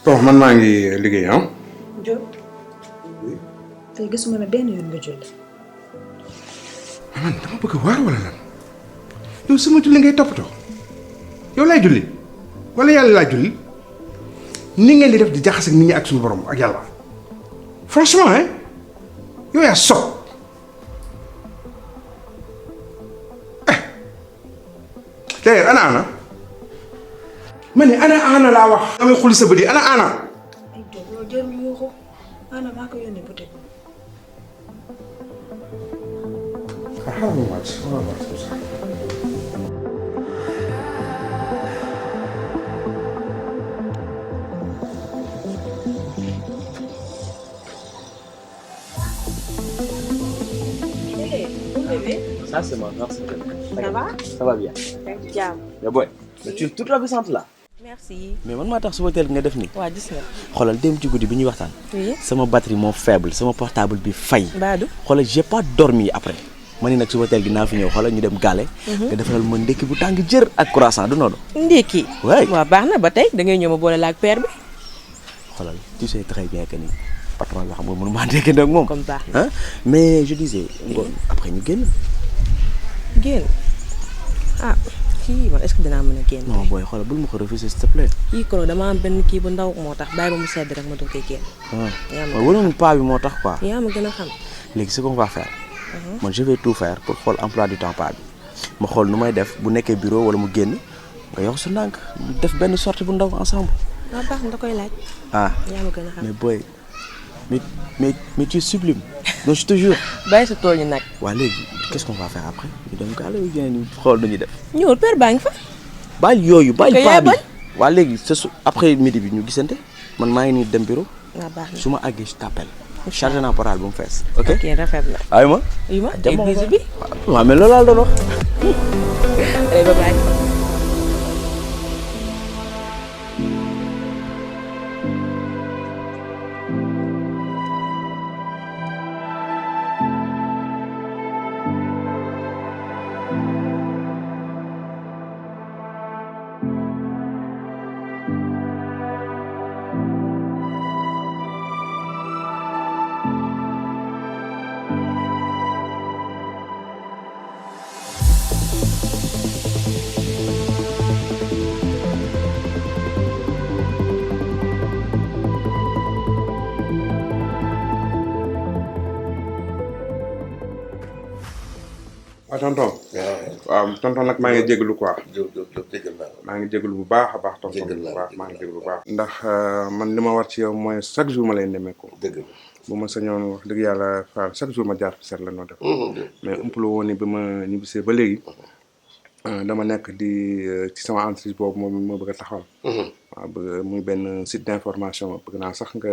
Bon man maa ngi liggéey ah. Diop. oui. tey gisuma ne benn yoon nga julli. man dama bëgg waar wala lan yow sama julli ngay toppatoo yow laay julli wala yàlla laay julli ni ngeen di def di jaxase nit ñi ak suñu borom ak yàlla franchement hein yow yaa sob d'ailleurs ana ma ne ana laa wax damay xulli sa bët yi ana ay Diop loolu jarul yuuxu ana maa ko yónnee peut-être. xaaral ma wàcc waaw waaw c'est ça. Ça, c'est ma grande sœur. Ça va? Ça va bien. Jam. Mais boy, mais tu es toute ravissante là. Merci. Mais man maa tax suba teel nga def nii. waa gis nga. xoolal dem ci guddi bi ñuy waxtaan. oui. sama batterie moo faible sama portable bi fay. Badou. xoolal j'ai pas dormi après. ma ni nag suba teel gi naa fi ñëw xoolal ñu dem gaale. nga defaral ma ndekki bu tàng jër ak croissant du noonu. ndékki. waay waaw baax na ba tey da ngay ñëw ma boole la ak père bi. xoolal tu sais très bien que ni patron bi xam nga mënu maa dégg ak moom. comme baax na. Hein? Mais je disais ngoon après ñu génn. génn ah kii man est-ce que dinaa mën a génn. non booy xoolal bul ma ko refuser s'il te plaît. kii koro dama am benn kii bu ndaw moo tax bàyyi ba mu sedd rek ma doog koy génn. yaa ma waaw wala paa bi moo tax quoi. yaa ma gën a xam. léegi ce qu'on va faire. man je vais tout faire pour xool emploi du temps paa bi ma xool nu may def bu nekkee bureau wala mu génn nga yox su ndànk def benn sortie bu ndaw ensemble. waaw baax na da koy laaj. ah yaa ma gën a xam. mais boy mais tu es sublime non je te jure. bàyyi sa tool ñu nag. waa léegi qu'est-ce qu'on va faire après ñu dem gaale yu génn ñu xool nu ñuy def. ñëwul père baa ngi fa. bàyyi yooyu bàyyi paa yaay bi bañ. waa léegi c'est après midi bi ñu gisante man maa ngi nii dem bureau waaw baax na. su ma àggee je t'appelle. chargé naa portable bu mu fees. ok rafet na. ay ma. oui ma tey bisu bi. waaw mais loolu laa doon wax. allez bye bye. waaw tonton. waaw tonton nag maa ngi jégalu quoi. Diop jégal naa maa ngi jégalu bu baax a baax tonton. jégal bu naa baax maa ngi jégalu bu baax. ndax man li ma war ci yow mooy chaque jour ma lay nemmeeku. dëgg la. bu ma sañoon wax dëgg yàlla Fall chaque jour ma jaar fi seet la noo def. mais umpale woon ni bi ma ñibbisee ba léegi dama nekk di ci sama entreprise boobu moom moo bëgg a taxawal. waaw bëgg muy benn site d'information bëgg naa sax nga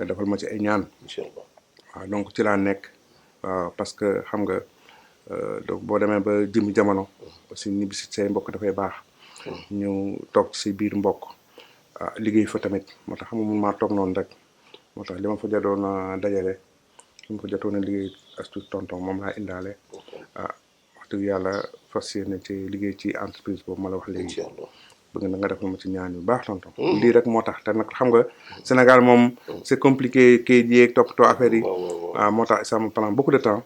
defal ma ci ay ñaan. incha allah waaw donc ci laa nekk waaw parce que xam nga donc boo demee ba jëm jamono aussi ñibbisi say mbokk dafay baax. ñëw toog ci say biir mbokk liggéey fa tamit moo tax xam nga mun maa toog noonu rek. moo tax li ma fa jotoon a dajale li ma fa jotoon a liggéey as tuut tonton moom laa indaale wax dëgg yàlla fas yéene ci liggéey ci entreprise boobu ma la wax léegi. bëgg na nga defal ma ci ñaan yu baax tonton. lii rek moo tax te nag xam nga Sénégal moom c'est compliqué kayit yeeg toppatoo affaire yi. waaw moo tax ça me prend beaucoup de temps.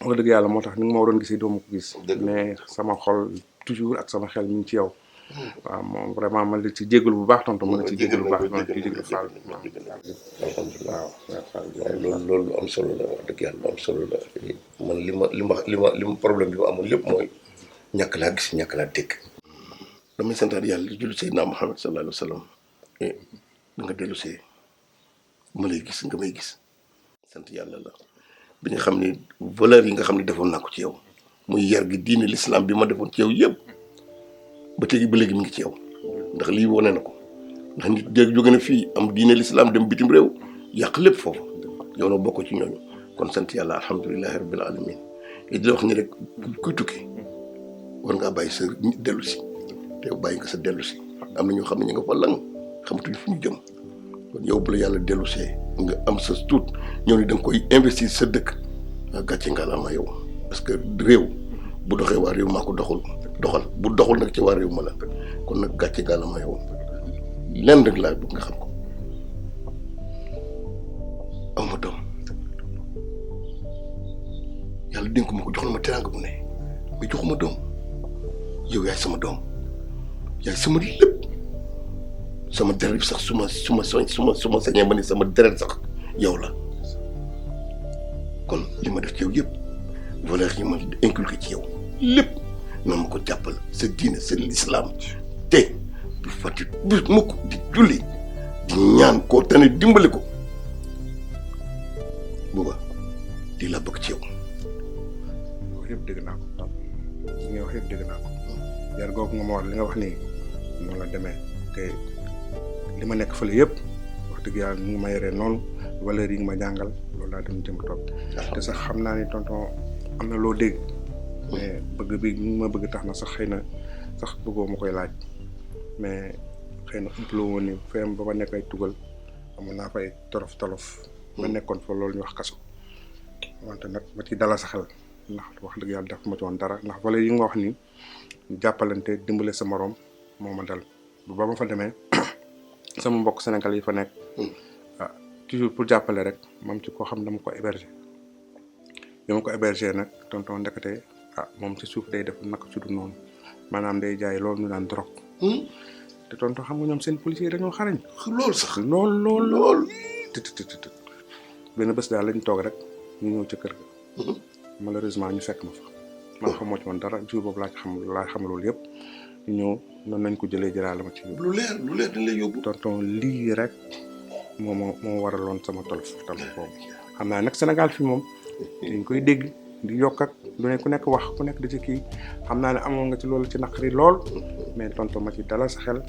wax dëgg yàlla moo tax ni nga ma waroon gisee doo ma ko gis. mais sama xol toujours ak sama xel mi ngi ci yow. waaw moom vraiment man la ci jégalu bu baax tonton man la ci jégalu bu baax man la ci jégalu Fall. alhamdulilah waaw loolu am solo la wax dëgg yàlla am solo la man li ma problème bi ma amoon lépp mooy ñàkk laa gis ñàkk laa dégg. damay santaat yàlla di julli Seydina Muhammad sallallahu alayhi wa sallam da nga dellu see ma lay gis nga may gis sant yàlla la bi nga xam ne valeur yi nga xam ne defoon naa ko ci yow muy yar gi diine l'islam bi ma defoon ci yow yëpp ba léegi mi ngi ci yow ndax lii wane na ko ndax nit jéeg jóge na fii am diine l'islam dem bitim réew yàq lépp foofu yow nag bokk ci ñooñu kon sant yàlla alhamdulilahi rabbil alamin et di la wax ni rek kuy tukki war ngaa bàyyi sa dellu si te bàyyi nga sa dellu si am na ñoo xam ne ñu nga fa lang xamatuñu fu ñu jëm kon yow bu la yàlla dellu see nga am sa tuut ñëw ni da nga koy investir sa dëkk gàcce ngalaama yow parce que réew bu doxee waa réew maa ko doxal bu doxul nag ci waa réew ma la kon nag gàcce ngalaama yow lenn rek laa bëgg nga xam ko aw ma doom yàlla dénk ma ko jox na ma teraanga bu ne mais joxuma doom yow yaay sama doom yaay sama lépp sama deret bi sax su ma sañee ma ni sama deret sax yow la kon li ma def ci yow yëpp valeur yi ma inculqué ci yow lépp na ma ko jàppal sa diine sa lislaam te bu fàtte bu mukk di julli di ñaan koo tane dimbali ko booba di la bëgg ci yow. wax yëpp dégg naa ko li nga wax yëpp dégg naa ko yar googu nga ma wax li nga wax nii noonu la demee te li ma nekk fële yëpp wax dëgg yàlla ni nga ma yoree noonu valeur yi nga ma jàngal loolu laa dem jëm topp te sax xam naa ni tonton am na loo dégg mais bëgg bi ñu ma bëgg tax na sax xëy na sax bëggoo ma koy laaj mais xëy na ëpp la woon ni fem ba ma nekk ay tugal amoon naa fay tolof ma nekkoon fa loolu ñu wax kaso wante nag ma ci dala sa xel ndax wax dëgg yàlla def ma ci woon dara ndax valeur yi nga wax ni jàppalante dimbale sa morom moo ma dal ba ma fa demee sama mbokk Sénégal yi fa nekk toujours pour jàppale rek moom ci koo xam dama ko héberger dama ko héberger nag tonton ndekete moom ci suuf day def naka su dul noonu maanaam day jaay loolu ñu naan drogue te tonton xam nga ñoom seen policier dañoo xarañ loolu sax lool të benn bés daal lañ toog rek ñu ñëw ca kër ga malheureusement ñu fekk ma fa man xamoo ci woon dara jour boobu laa xam loolu yëpp ñu ñëw noonu nañ ko jëlaale ma ci lu leer dañ lay yóbbu tonton lii rek moo waraloon sama tolof boobu xam naa nag Sénégal fi moom dañ koy dégg di yokk ak lu ne ku nekk wax ku nekk di ci kii xam naa ne amoon nga ci loolu ci naqari lool mais tonton ma ci dalal sa xel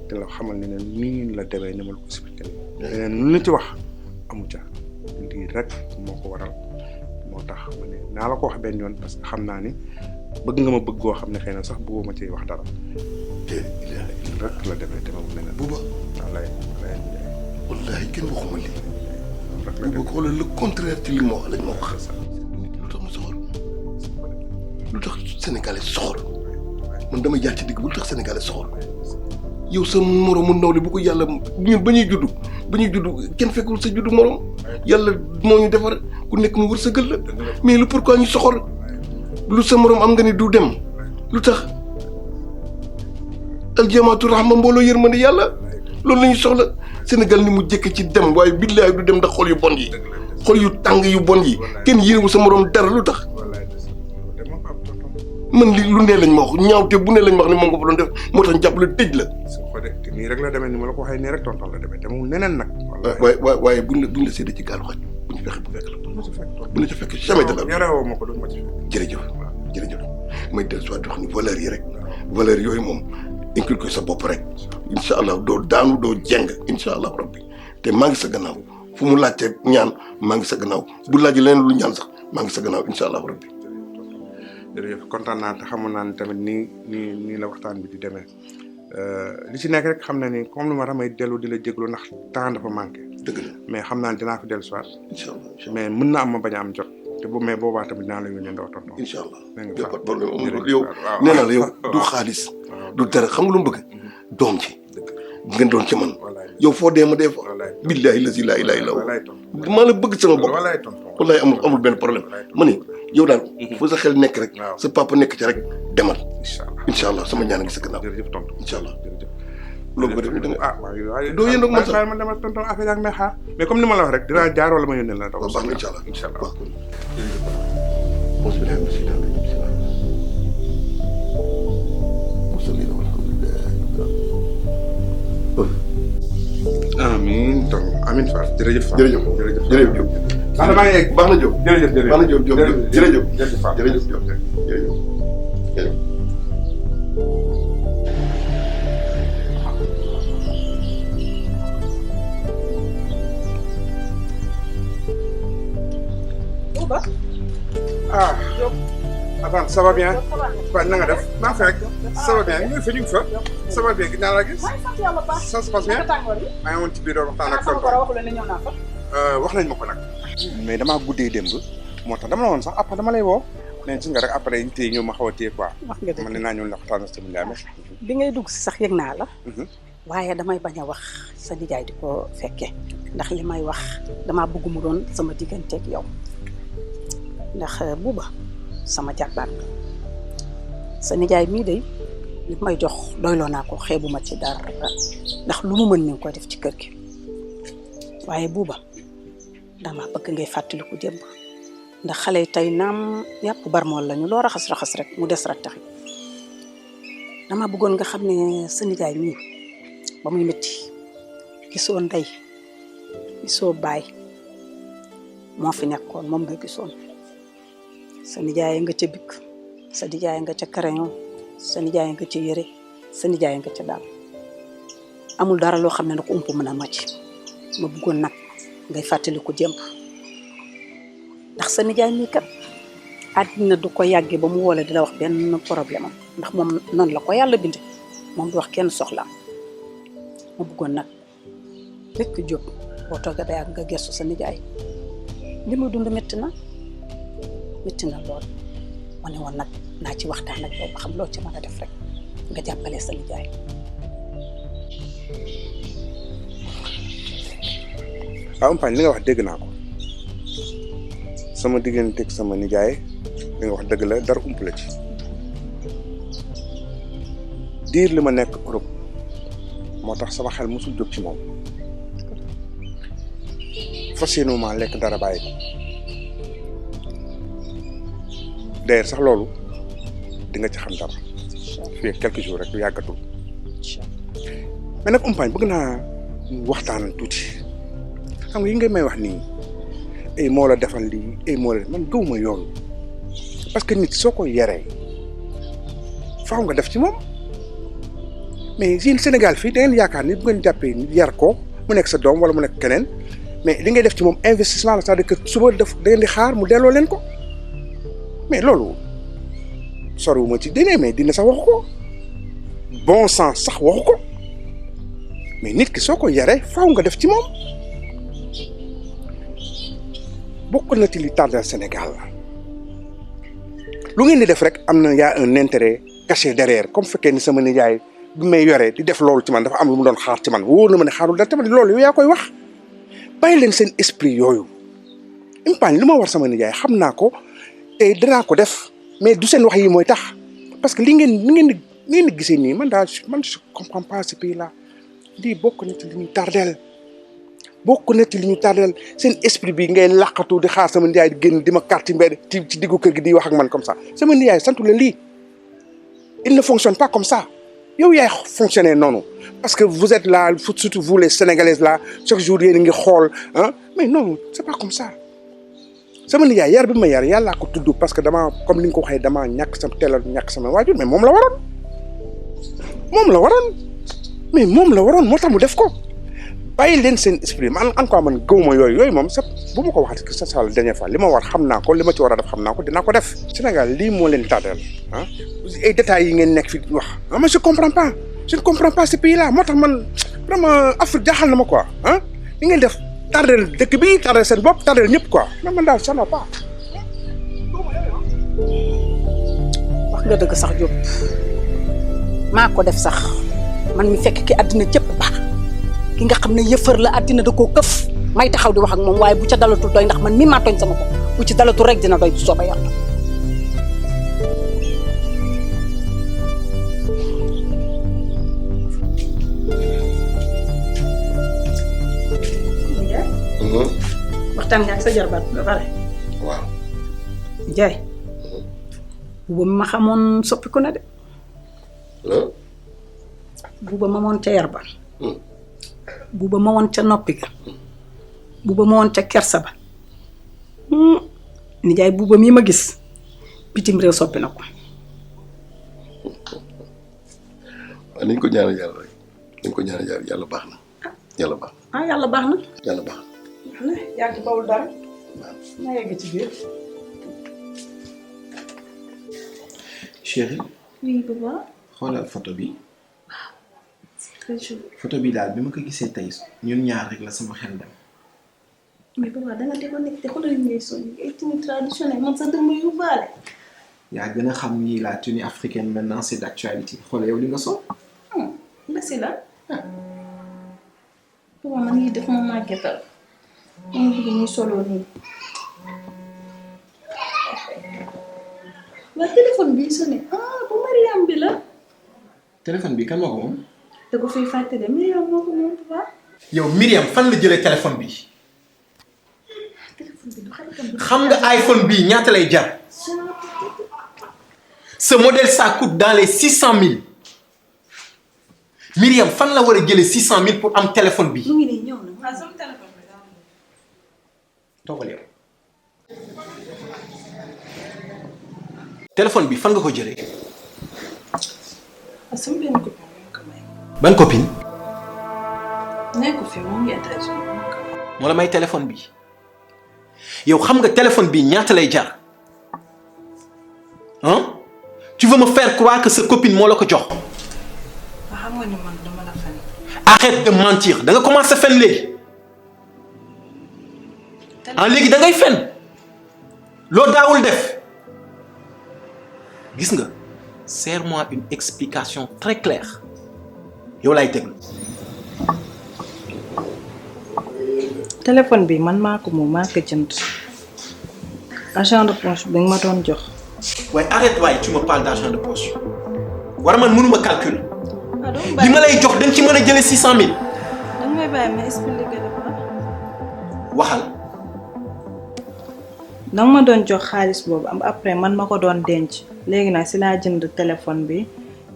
te la xamal ne nii la demee ni ma la ko expliqué leneen lu la ci wax amu ca lii rek moo ko waral moo tax ma ne naa la ko wax benn yoon parce que xam naa ni bëgg nga ma bëgg goo xam ne xëy na sax bëggoo ma ciy wax dara rek la demee te ma mu leneen buuba wallahi kenn waxuma lii buuba xoolal le contraire ci li ma wax lañ ma wax nit lu tax mu soxor lu tax sénégalais soxor man damay jaar ci digg bu lu tax sénégalais soxor yow sa moromu ndawle bu ko yàlla ñun ba ñuy juddu kenn fekkul sa juddu morom yàlla moo ñu defar ku nekk mu wër sa gël la mais lu pourquoi ñu soxor lu sa morom am nga ni du dem lu tax aljamaatu rahma mbooloo yërmande yàlla loolu la ñu soxla Sénégal ni mu jëkk ci dem waaye billaay du dem ndax xol yu bon yi xol yu tàng yu bon yi kenn yéenewu sa morom dara lu tax man li lu ne lañ ma wax ñaawte bu ne lañ ma wax ne moom nga fa doon def moo tax jàpp la tëj la. te nii rek la demee ni ma la ko waxee nii rek tonton la demee te mu neneen nag. waaye buñ la séddee ci gaalu xaj buñ fexe bu fekk la. buñ la ci fekk jamais de la. yarewoo ma ko doon ma ci fekk. jërëjëf may dellu si waat di wax ni valeur yi rek valeur yooyu moom inculqué sa bopp rek incha allah doo daanu doo jeng incha allah rabbi te maa ngi sa gannaaw fu mu laajte ñaan maa ngi sa gannaaw bu laajee leneen lu ñaan sax maa ngi sa gannaaw incha allah rabbi. jërëjëf kontaan naa te xamoon naa ne tamit nii la waxtaan bi di demee li ci nekk rek xam na ni comme ni ma ramay dellu di la jéglu ndax temps dafa manqué. dëgg la mais xam naa ne dinaa fi dellu si waat. incha allah mais mën na am ma bañ a am jot. te bu mais boobaa tamit dinaa la yónnee ndaw tonton. incha allah dégg nga nga pas problème yow nee naa la yow du xaalis du dara xam nga lu mu bëgg doom ci ngeen doon ci man yow foo dee ma dee fa billahi la ilaha illa allah maa la bëgg sama bopp wallahi amul benn problème ma ni yow daal fu sa xel nekk rek sa papa nekk ci rek demal incha allah sama ñaan ngi sa gannaaw jërëjëf tonton incha allah loolu ko def ni da nga waaye doo yéen ak man sax man dama tonton affaire ak may xaar mais comme ni ma la wax rek dinaa jaar wala ma yónnee la daw baax na incha allah incha allah amiin donc amiin Fall jërëjëf Fall jërëjëf Diop baax na maa ngi yegg baax na Diop jërëjëf baax na Diop jërëjëf Fall jërëjëf Diop jërëjëf Bouba. ah Avant ça va bien waaw na nga def maa fekk ça va bien ñu ngi fa ça va bien gis naa la gis ça se passe bien maa ngi woon ci biir waxtaan ak tonton wax nañ ma ko nag mais damaa guddee démb moo tax dama la woon sax après dama lay woo mais gis nga rek après ñu téye ñëw ma xaw a téye quoi wax nga dëgg man ne naa ñëw la waxtaan ak sama nijaay merci bi ngay dugg si sax yëg naa la waaye damay bañ a wax sa nijaay di ko fekke ndax li may wax damaa bëgg mu doon sama digganteeg yow ndax buuba sama jarbaat sa nijaay mii de li may jox doyloo naa ko xeebuma ci dara ndax lu mu mën mi ngi koy def ci kër gi waaye buuba dama bëgg ngay fàttaliku démb ndax xale yi tey naam yàpp barmool lañu loo raxas rek mu des rat taxi dama bëggoon nga xam ne sa nijaay mii ba muy métti gisoo ndey gisoo baay moo fi nekkoon moom nga gisoon sa nijaay nga ca bikk sa nijaay nga ca crayon sa nijaay nga ca yére sa nijaay nga ca daal amul dara loo xam ne ko ump mën a màcc ma bëggoon nag ngay fàttaliku démb ndax sa nijaay mii kat àddina du ko yàggee ba mu woole di la wax benn problème am ndax moom noonu la ko yàlla bind moom du wax kenn soxlaam ma bëggoon nag rekk jóg boo toogee ba yàgg nga gestu sa nijaay li muy dund métti na lool ma ne woon nag naa ci waxtaan ak yow ba xam loo ci mën a def rek nga jàppale sa nijaay. Umpaañ li nga wax dégg naa ko sama digganteeg sama nijaay li nga wax dëgg la dara ump la ci diir li ma nekk Europe moo tax sama xel mosul jóg ci moom fas yéene ma lekk dara bàyyi ko d'ailleurs sax loolu di nga ci xam dara fii quelques jours rek du yàggatul mais nag Umpaañ bëgg naa waxtaan tuuti xam nga yi ngay may wax nii ay moo la defal lii ay moo la man gëwuma yoon parce que nit soo ko yaree faaw nga def ci moom mais yéen Sénégal fii da ngeen yaakaar ni bu ngeen jàppee nit yar ko mu nekk sa doom wala mu nekk keneen mais li ngay def ci moom investissement la c'est-à-dire que suba def da ngeen di xaar mu delloo leen ko mais loolu soriwuma ci dine mais dina sax waxu ko bon sens sax waxu ko mais nit ki soo ko yaree faaw nga def ci moom bokk na ci li tardé Sénégal la lu ngeen di def rek am na yaa un intérêt caché derrière comme fekkee ni sama nijaay bi may yoree di def loolu ci man dafa am lu mu doon xaar ci man wóor na ma ne xaarul dara tamit loolu yow yaa koy wax bàyyi leen seen esprit yooyu Umpaañ lu ma war sama nijaay xam naa ko te danaa ko def mais du seen wax yi mooy tax parce que li ngeen di gisee nii man je comprends pas ce pays là lii bokk na ci li ñu tardeel seen esprit bi ngay laqatu di xaar sama nijaay di génn di ma carte mbedd ci diggu kër gi di wax ak man comme ça sama nijaay santu la lii il ne fonctionne pas comme ça yow yaay fonctionner noonu parce que vous êtes là surtout vous les Sénégalaises là chaque jour yéen a ngi xool ah mais non c'est pas comme ça sama nijaay yar bi ma yar yàllaa ko tudd parce que dama comme li nga ko waxee damaa teel a ñàkk sama waajur mais moom la waroon moo tax mu def ko bàyyi leen seen esprit man encore man gëwuma yooyu moom sax bu ma ko waxati que c'est la dernière fois li ma war xam naa ko li ma ci war a def xam naa ko dinaa ko def Sénégal lii moo leen tardeel ah ay détails yi ngeen nekk fi wax ah mais je ne comprends pas ce pays là moo tax man vraiment Afrique jaaxal na ma quoi ah li ngeen def tardeel dëkk bi tardeel seen bopp tardeel ñëpp quoi man daal ça va pas. wax nga dëgg sax Diop maa ko def sax man mi fekk ki àddina cëpp baax ki nga xam ne yëfër la àddina da koo këf may taxaw di wax ak moom waaye bu ca dalatul doy ndax man mii maa tooñ sama bopp bu ci dalatul rek dina doy bu soobee yàlla. waxtaan nga ak sa jarbaat ba pare. waaw. Njaay. buuba mi ma xamoon soppiku na de. buuba ma woon ca yar ba. buuba ma woon ca noppi ga. buuba ma woon ca kersa ba. nijaay buuba mii ma gis bitim réew soppi na ko. waaw nañ ko ñaanal yàlla rek nañ ko ñaanal yàlla baax na yàlla baax na. ah yàlla baax na. yàlla baax na. yaa ngi bawul dara. na yegg ci biir. chérie. oui papa. xoolal photo bi. waaw c'est très joli. photo bi daal bi ma ko gisee tey ñun ñaar rek la sama xel dem. mais papa da nga déconnecté xoolal ñu ngay sonn ay tenue traditionnelle man sax dama yóbbaale. yaa gën a xam ni la tenue africaine maintenant c'est d'actualité xoolal yow li nga sol. la si la papa man yii def ma màggetal ma bëgg ñuy soloo nii. waa téléphone bii sonné bu Mariam bi la. téléphone bi kan moo ko moom. da ko fiy fàtte de Mariam moo ko moom papa. yow Myriam fan la jëlee téléphone bi. téléphone bi du xaritam bi. xam nga iPhone bii ñaata lay jar. ce modèle ça coûte dans les 600 000. Myriam fan la war a jëlee 600 000 pour am téléphone bi. mu ngi nii ñëw na. waaw sama téléphone bi daal. toogal yow. téléphone bi fan nga ko jëlee. sama benn copine moo ko may. ban copine. nekk fi mu ngi États-Unis moo la may téléphone bi yow xam nga téléphone bi ñaata lay jar hein tu veux me faire croire que sa copine moo la ko jox. xam nga ni man dama la fen. arrête de mentir da nga commencé fen léegi léegi da ngay fen loo daawul def gis nga serre-moi une explication très claire yow laay déglu. téléphone bi man maa ko moom maa ko jënd argent de poche bi nga ma doon jox. waaye arrête waaye tu me parles d'argent de poche war man mënuma calcul. li ma lay jox dañ ci mën a jëlee 600 000. danga may bàyyi ma expliquer la ko. waxal. danga ma doon jox xaalis boobu am après man ma ko doon denc léegi nag si laa jënd téléphone bi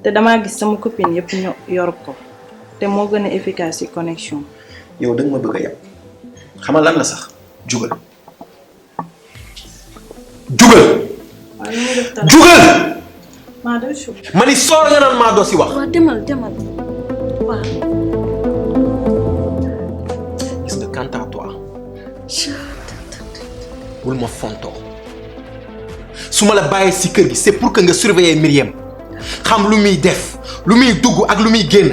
te damaa gis sama copine yëpp ñu yor ko te moo gën a efficace ci connexion. yow da nga ma bëgg a yàpp xamal lan la sax jugal. jugal. waaw li ma def tamit. jugal. maa doon suuf. ma ni soor nga naan maa doo si wax. waaw demal waaw. gis nga quant à toi. bul ma fontoo su ma la bàyyee si kër gi c'est pour que nga surveiller Myriam xam lu muy def lu muy dugg ak lu muy génn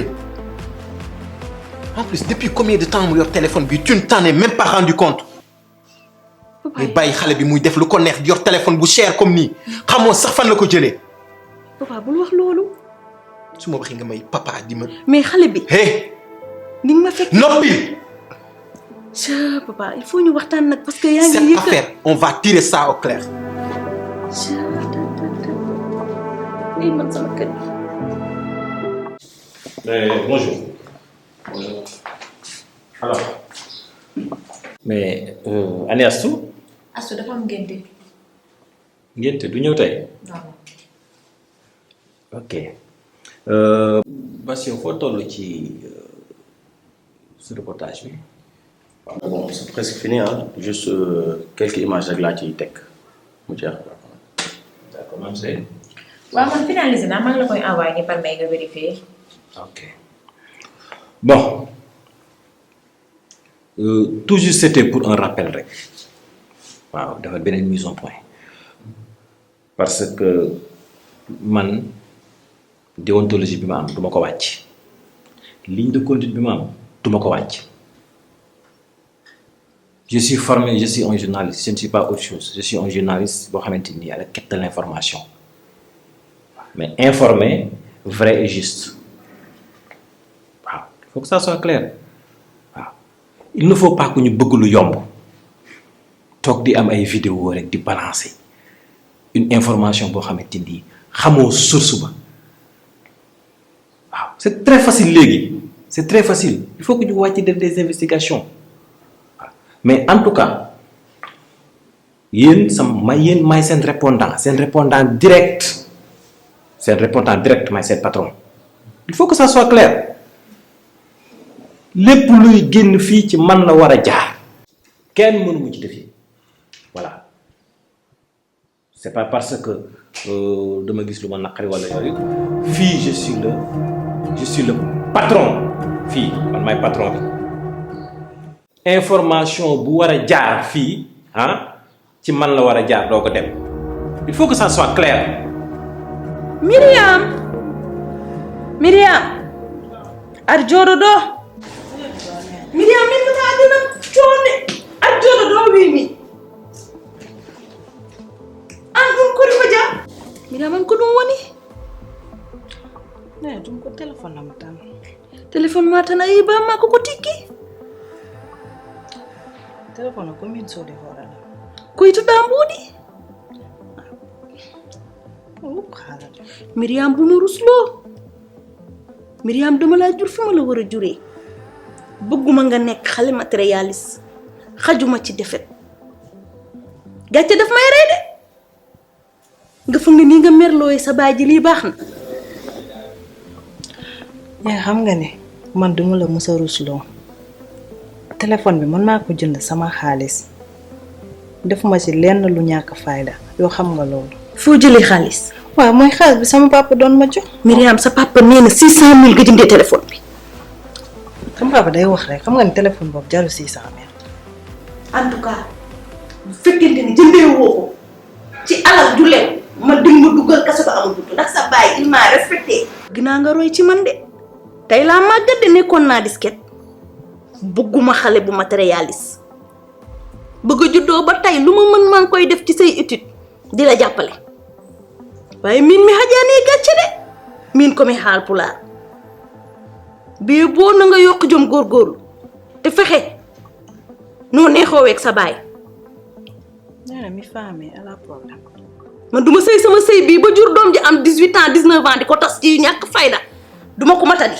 en plus depuis combien de temps mu yor téléphone bi tu ne t'en es même pas rendu compte. ngay bàyyi xale bi muy def lu ko neex yor téléphone bu cher comme nii xamoo sax fan la ko jëlee. papa bul wax loolu. su ma waxee nga may papa di ma. mais xale bi. hey. ni nga ma fekk. noppi. papa il faut ñu waxtaan nag parce que yaa ngi cette affaire on va tirer ça au clair. lii man sama kër. Bonjour. Bonjour. Alors. Mais Annie Astou. Astou dafa am ngénte. ngénte du ñëw tey. non. ok. Bassirou foo toll ci ce reportage bi. Bon, c'est presque fini, hein. Juste quelques images avec la qui tech. D'accord, même c'est. waaw man finalisé naa maa ngi la koy envoyé ni par mail nga vérifier. Ok. Bon. Tout juste c'était pour un rappel rek. waaw dafa beneen mise en point. parce que man déontologie bi ma am du ma ko wàcc. ligne de conduite bi ma am du ma ko wàcc. je suis formé je suis un journaliste je ne suis pas autre chose je suis un journaliste boo xamante ni à la quête de l'information mais informé vrai et juste waaw il faut que ça soit clair waaw il ne faut pas que ñu bëgg lu yomb toog di am ay vidéo rek di balancer une information boo xamante ni xamoo source ba waaw c'est très facile léegi c'est très facile il faut que ñu wàcc def des investigations. mais en tout cas yéen maay seen répondant direct maay seen patron il faut que ça soit clair lépp luy génn fii ci man la war a jaar kenn mënu mu ci def yi voilà c'est pas parce que dama gis lu ma naqari wala yooyu fii je suis le patron fii man maay patron bi information bu war a jaar fii ci man la war a jaar doo ko dem il faut que ça soit clair. Myriam ar jooɗo ɗo Myriam min mata aduna coone ar Arjuna doo wii mi. An ɗum kodi ko jam? Miraman ko ɗum woni? Ne ɗum ko téléphone am tan. Téléphone ma tan a yi bamma ko tikki. Téléphone ko min sodi horala. Koytuɗa mbuuɗi? Miriam bu ma rusloo. Miriam dama laa jur fi ma la war a juree. bëgguma nga nekk xale matérialiste xajuma ci defet gàcce daf may rey de nga foog ne nii nga merlooy sa baay ji lii baax na. yaa xam nga ne man duma la mës a rusloo téléphone bi man maa ko jënd sama xaalis defuma ci lenn lu ñàkk fayda yoo xam nga loolu. foo jëlee xaalis. waaw mooy xaalis bi sama papa doon ma jox. Miriam sa papa nee na 600 000 nga jëndee téléphone bi. sama papa day wax rek xam nga ne téléphone boobu jarul 600 000. en tout cas bu fekkente ni jëndee woo ko ci alal ju lew man dig ma duggal kaso ba amul dugg ndax sa baay il m'a respecté. ginnaaw nga roy ci man de tey laa màggat de nekkoon naa disket bëgguma xale bu matérialiste bëgg a juddoo ba tey lu ma mën maa ngi koy def ci say étude di la jàppale waaye miin mi xajaanee gàcce de miin ko mi xaal pulaar bii boo na nga yokk jom góorgóorlu te fexe noo neexoo weeg sa baay. nee na mi femme elle a problème. man duma sëy sama sëy bii ba jur doom ji am 18 ans 19 ans di ko tas ci ñàkk fayda duma ko matali.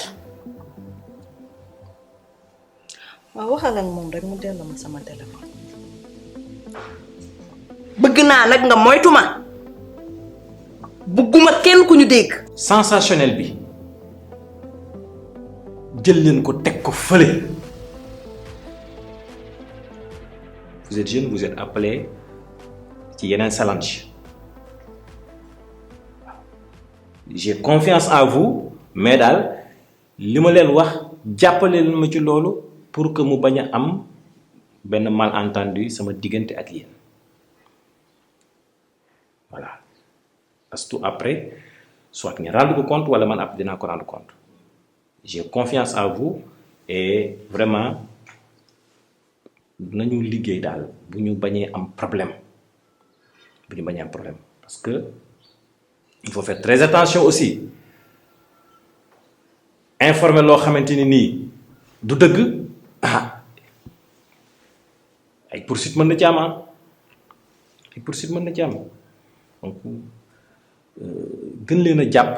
waaw waxal ak moom rek mu delloo ma sama téléphone. bëgg naa nag nga moytuma bëgguma kenn ku ñu dégg. sensationnel bi jël leen ko teg ko fële. vous êtes jeune vous êtes appelé ci yeneen challenge. j'ai confiance en vous mais daal li ma leen wax jàppale leen ma ci loolu pour que mu bañ a am benn malentendu sama diggante ak yéen voilà parce que après soit ngeen rendre ko compte wala man après dinaa ko rendre compte j'ai confiance en vous et vraiment nañu liggéey daal bu ñu bañee am problème parce que il faut faire très attention aussi informer loo xamante ni nii du dëgg ay poursuite mën na ci am donc gën leen a jàpp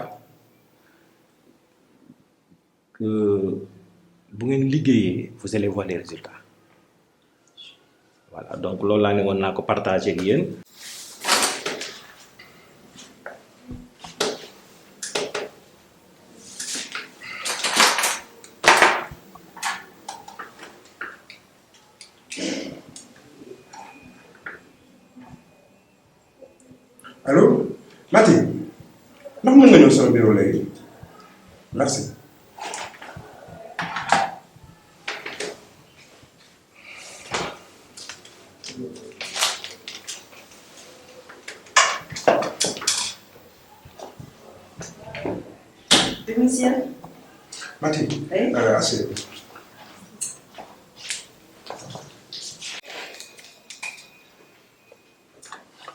bu ngeen liggéeyee vous allez voir les résultats voilà donc loolu laa ne woon naa ko partager ak yéen. Allô Mati ndax mën nga ñëw sama bureau léegi merci. Démission. Mati. Assez.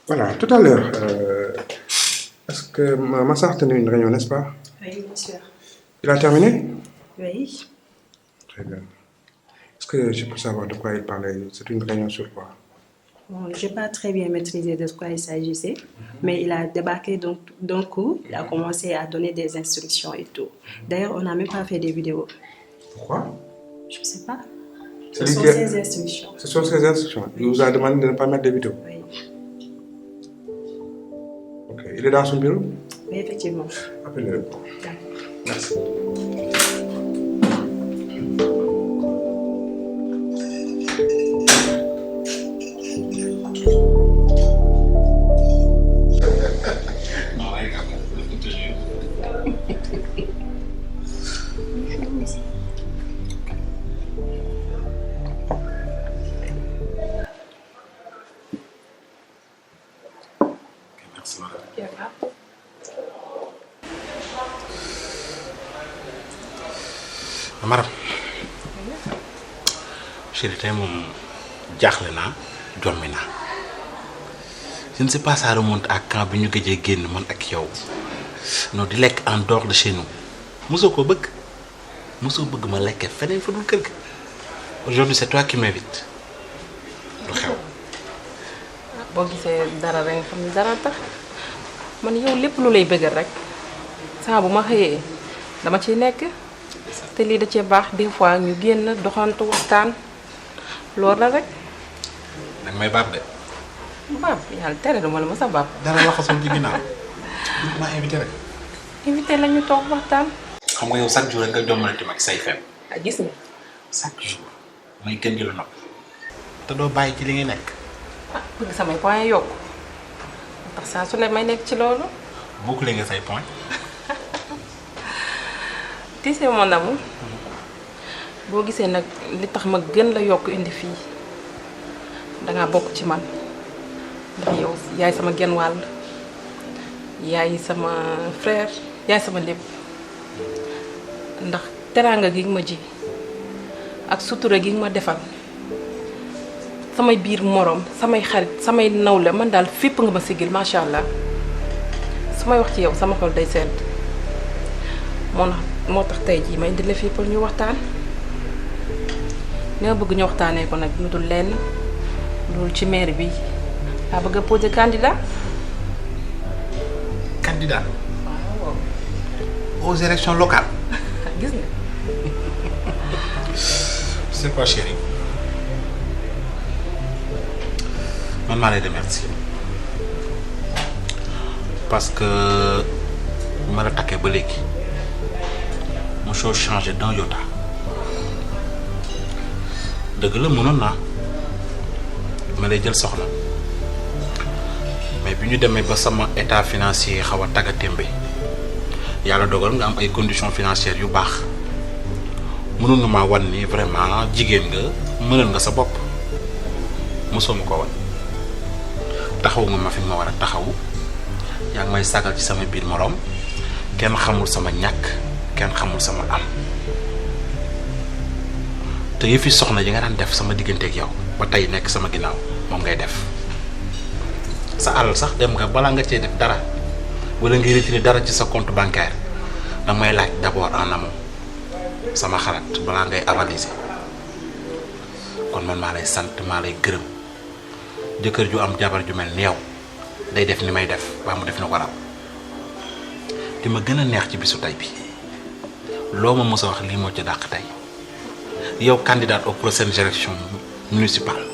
Voilà, tout à l'heure, est-ce que Massar tenait une réunion, n'est-ce pas? Oui, bien sûr. Il a terminé? Oui. Très bien. Est-ce que je peux savoir de quoi il parlait? C'est une réunion sur quoi? Bon, je n'ai pas très bien maîtrisé de quoi il s'agissait, mais il a débarqué d'un coup, il a commencé à donner des instructions et tout. D'ailleurs, on n'a même pas fait des vidéos. Pourquoi? Je ne sais pas. Ce sont ses instructions. Ce sont ses instructions. Il vous a demandé de ne pas mettre des vidéos? Oui. Ok. Il est dans son bureau? Oui, effectivement. Appelez-le. Merci. Maram chérie tey moom jaaxle naa jommi naa je ne sais pas ça remonte à quand bi ñu gëjee génn man ak yow non di lekk en dehors de chez nous mosoo ko bëgg mosoo bëgg ma lekkee feneen fa dul kër ga aujourd'hui c'est toi qui m'invites lu xew. boo gisee dara rek nga xam ne dara tax man yow lépp lu lay bëggal rek saa bu ma xëyee dama ciy nekk te lii da cee baax des fois ñu génn doxantu waxtaan loolu la rek. nag may baab de. baab yàlla tere duma la ma sa baab. dara la xasoon ci ginnaaw maa invité rek. invité la ñu toog waxtaan. xam nga yow chaque jour rek nga jommalante mag say fem. ah gis nga. chaque jour may gën di la nopp te doo bàyyi ci li ngay nekk. ah bëgg samay point yokku ndax saa su ne may nekk ci loolu. boucler nga say point. tu sais mon amour boo gisee nag li tax ma gën la yokk indi fii dangaa bokk ci man ndax yow yaay sama genn wàll yaay sama frère yaay sama lépp ndax teraanga gi ma ji ak sutura gi ma defal samay biir morom samay xarit samay nawle man daal fépp nga ma sigil macha allah su may wax ci yow sama xol day sedd moo tax tey jii may indi la fii pour ñu waxtaan li ma bëgg ñu waxtaanee ko nag lu dul lenn loolu ci maire bi laa bëgg a poser candidat. candidat. aux élections locales. gis nga. c'est quoi chérie man maa lay remercier parce que ma la takkee ba léegi mosoo changé d'un iota dëgg la mënoon naa ma lay jël soxna mais bi ñu demee ba sama état financier xaw a tagga témbe yàlla dogal nga am ay conditions financières yu baax mënoon nga maa wan ni vraiment jigéen nga mënal nga sa bopp mosoo ma ko wan taxaw nga ma fi ma war a taxawu yaa ngi may sagal ci sama biir moroom kenn xamul sama ñàkk kenn xamul sama am te yëfi soxna yi nga daan def sama digganteeg yow ba tey nekk sama ginnaaw moom ngay def sa alal sax dem nga balaa nga cee def dara wala ngay retirer dara ci sa compte bancaire danga may laaj d'abord en amont sama xalaat balaa ngay avaliser kon man maa lay sant maa lay gërëm jëkkër ju am jabar ju mel ni yow day def ni may def waa mu def na ko raw li ma gën a neex ci bisu tey bi loo ma mës a wax lii moo ci dàq tey yow candidat aux prochaines élections municipales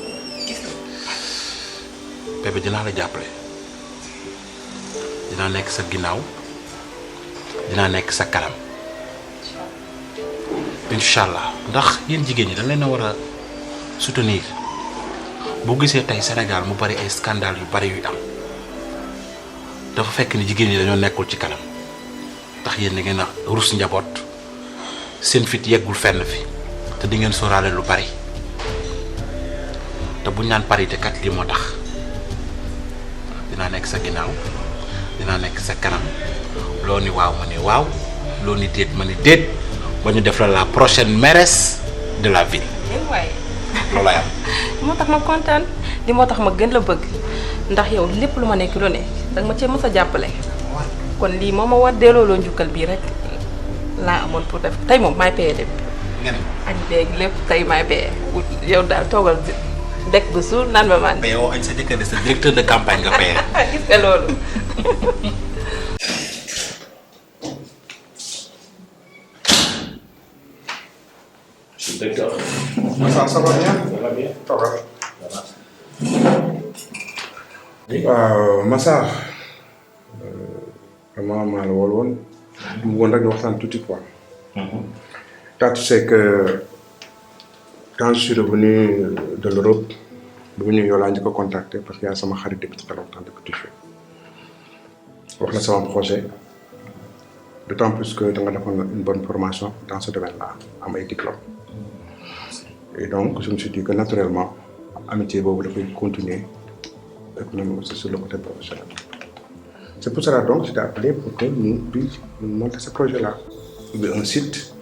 bébé dinaa la jàppale dinaa nekk sa ginnaaw dinaa nekk sa kanam incha allah ndax yéen jigéen ñi dañ leen a war a soutenir boo gisee tey Sénégal mu bari ay scandale yu bari yuy am dafa fekk ni jigéen ñi dañoo nekkul ci kanam ndax yéen da ngeen a rus njaboot seen fit yeggul fenn fi te di ngeen sóoraale lu bari te buñ naan parité kat lii moo tax dinaa nekk sa ginnaaw dinaa nekk sa kanam loo ni waaw ma ni waaw loo ni déet ma ni déet ba ñu def la prochaine mairesse de la ville. waaye loolu lay am. moo tax ma kontaan li moo tax ma gën la bëgg ndax yow lépp lu ma nekk lu ne danga ma cee mës a jàppale kon lii moo ma war delloo njukkal bii rek laa amoon pour def tey moom maay paye lépp. añ beeg lépp tey maay paye yow daal toogal dekk ba suur naan ba man. mais yow añ sa jëkkër sa directeur de campagne nga paye. gis nga loolu. D'accord. Ça va bien? Ça va bien. Ça va. Massar vraiment maa la wol woon du bëggoon rek di waxtaan tuuti quoi. Toi tu sais que quand je suis revenu de l'Europe bu ñëw yow laa njëkk a contacté parce que yaa sama xarit depuis très longtemps depuis que tu fais wax na sama projet d'autant plus que da nga defoon une bonne formation dans ce domaine-là am ay diplômes. Et donc, je me suis dit que naturellement, amitié boobu dafay continuer ak même aussi sur le côté professionnel. C'est pour cela donc je t'ai appelé pour que nous puissions monter ce projet-là. Un site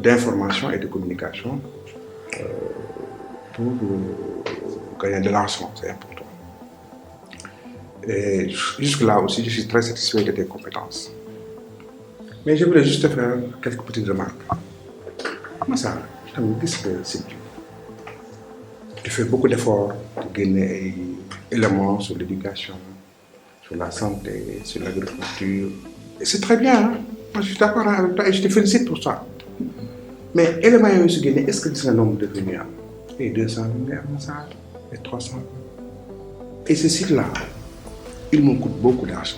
d'information et de communication pour gagner de l'argent, c'est important. Et jusque-là aussi, je suis très satisfait de tes compétences. Mais je voulais juste te faire quelques petites remarques. Comment ça, je me dis que c'est dur. Tu fais beaucoup d'efforts pour gagner des éléments sur l'éducation, sur la santé, sur l'agriculture. Et c'est très bien, hein? Moi, je suis d'accord avec toi et je te félicite pour ça. Mais éléments sur gagner, est-ce que c'est un nombre devenu et 200 000 et 300 000? Et ce site-là, il me coûte beaucoup d'argent.